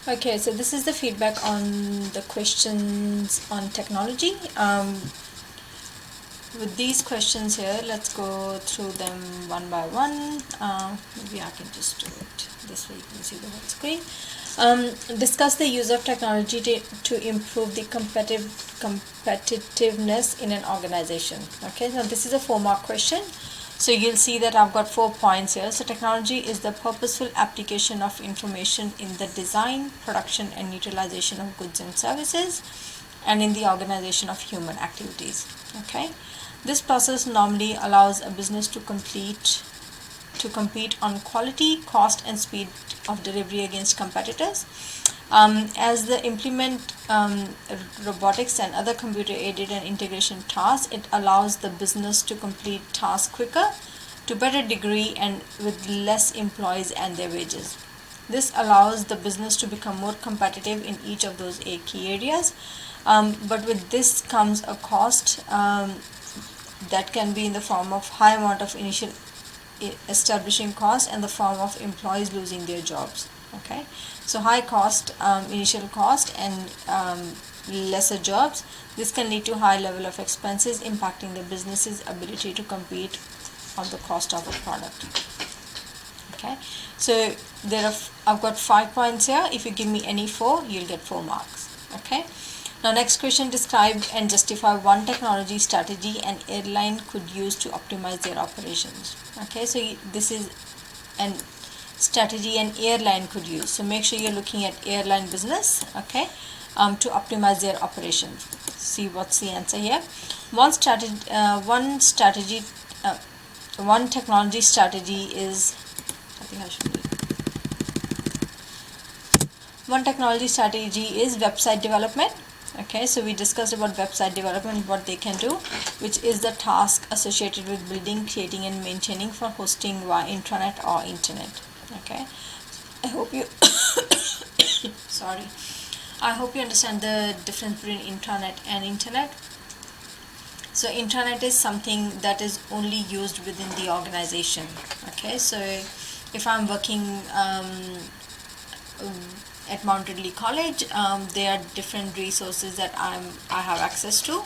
Okay, so this is the feedback on the questions on technology. With these questions here, let's go through them one by one. Maybe I can just do it this way, you can see the whole screen. Discuss the use of technology to improve the competitiveness in an organization. Okay, now this is a 4-mark question. So you'll see that I've got 4 points here. So technology is the purposeful application of information in the design, production and utilization of goods and services, and in the organization of human activities. Okay, this process normally allows a business to compete on quality, cost and speed of delivery against competitors. As they implement robotics and other computer aided and integration tasks, it allows the business to complete tasks quicker, to better degree and with less employees and their wages. This allows the business to become more competitive in each of those 8 key areas. But with this comes a cost that can be in the form of high amount of initial establishing cost and the form of employees losing their jobs. Okay, so high cost, initial cost and lesser jobs. This can lead to high level of expenses impacting the business's ability to compete on the cost of a product. Okay, so I've got 5 points here. If you give me any 4, you'll get 4 marks. Okay, now next question, describe and justify one technology strategy an airline could use to optimize their operations. Okay, so this is an strategy an airline could use. So make sure you're looking at airline business, okay, to optimize their operations. See what's the answer here. One technology strategy is, one technology strategy is website development. Okay, so we discussed about website development, what they can do, which is the task associated with building, creating and maintaining for hosting via intranet or internet. Okay, I hope you sorry, I hope you understand the difference between intranet and internet. So intranet is something that is only used within the organization. Okay, so if I'm working at Mount Ridley College, there are different resources that I have access to,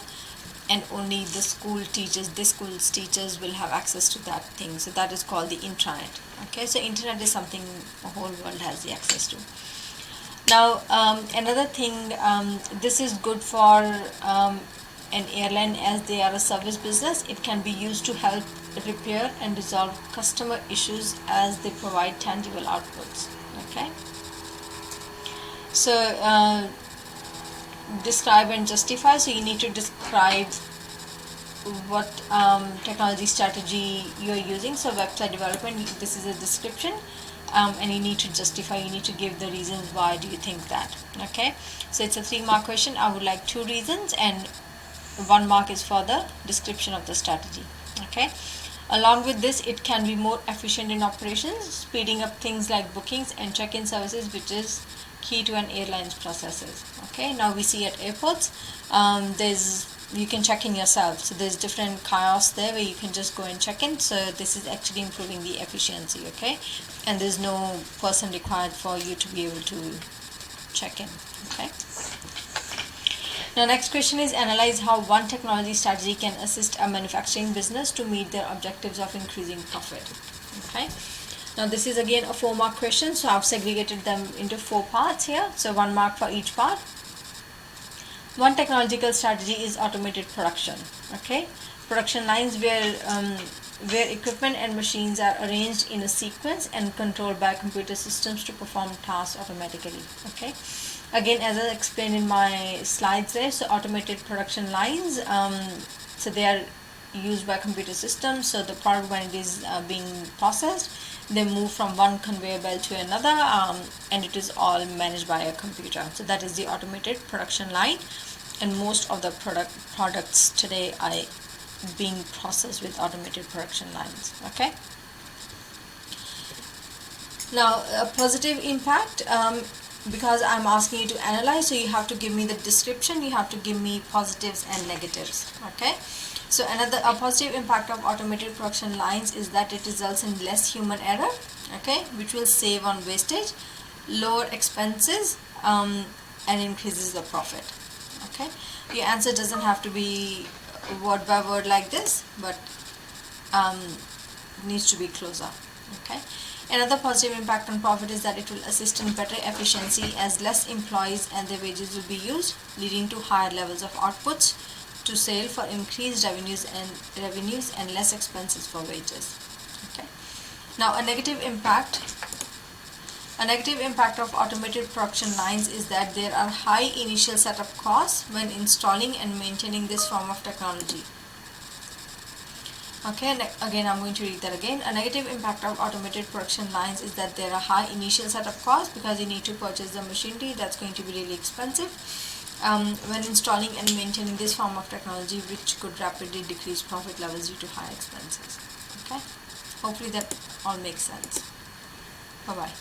and only the school teachers, this school's teachers will have access to that thing. So that is called the intranet. Okay, so internet is something the whole world has the access to. Now another thing, this is good for an airline as they are a service business. It can be used to help repair and resolve customer issues as they provide tangible outputs. Okay, so describe and justify. So you need to describe what technology strategy you're using. So website development, this is a description, and you need to justify, you need to give the reasons why do you think that. Okay, so it's a 3-mark question. I would like 2 reasons and 1 mark is for the description of the strategy. Okay, along with this, it can be more efficient in operations, speeding up things like bookings and check-in services, which is key to an airline's processes. Okay, now we see at airports, you can check in yourself. So there's different kiosks there where you can just go and check in. So this is actually improving the efficiency. Okay, and there's no person required for you to be able to check in. Okay, now next question is, analyze how one technology strategy can assist a manufacturing business to meet their objectives of increasing profit. Okay, now this is again a 4-mark question, so I've segregated them into 4 parts here, so 1 mark for each part. One technological strategy is automated production. Okay, production lines where equipment and machines are arranged in a sequence and controlled by computer systems to perform tasks automatically. Okay, again, as I explained in my slides there, so automated production lines, so they are used by computer systems. So the product, when it is being processed, they move from one conveyor belt to another, and it is all managed by a computer. So that is the automated production line, and most of the products today are being processed with automated production lines. Okay, now a positive impact, because I'm asking you to analyze, so you have to give me the description, you have to give me positives and negatives. Okay, so a positive impact of automated production lines is that it results in less human error, okay, which will save on wastage, lower expenses, and increases the profit. Okay, your answer doesn't have to be word by word like this, but needs to be closer. Okay. Another positive impact on profit is that it will assist in better efficiency, as less employees and their wages will be used, leading to higher levels of outputs to sale for increased revenues and less expenses for wages. Okay. Now a negative impact of automated production lines is that there are high initial setup costs when installing and maintaining this form of technology. Okay, again I'm going to read that again. A negative impact of automated production lines is that there are high initial setup costs because you need to purchase the machinery. That's going to be really expensive when installing and maintaining this form of technology, which could rapidly decrease profit levels due to high expenses. Okay, hopefully that all makes sense. Bye bye.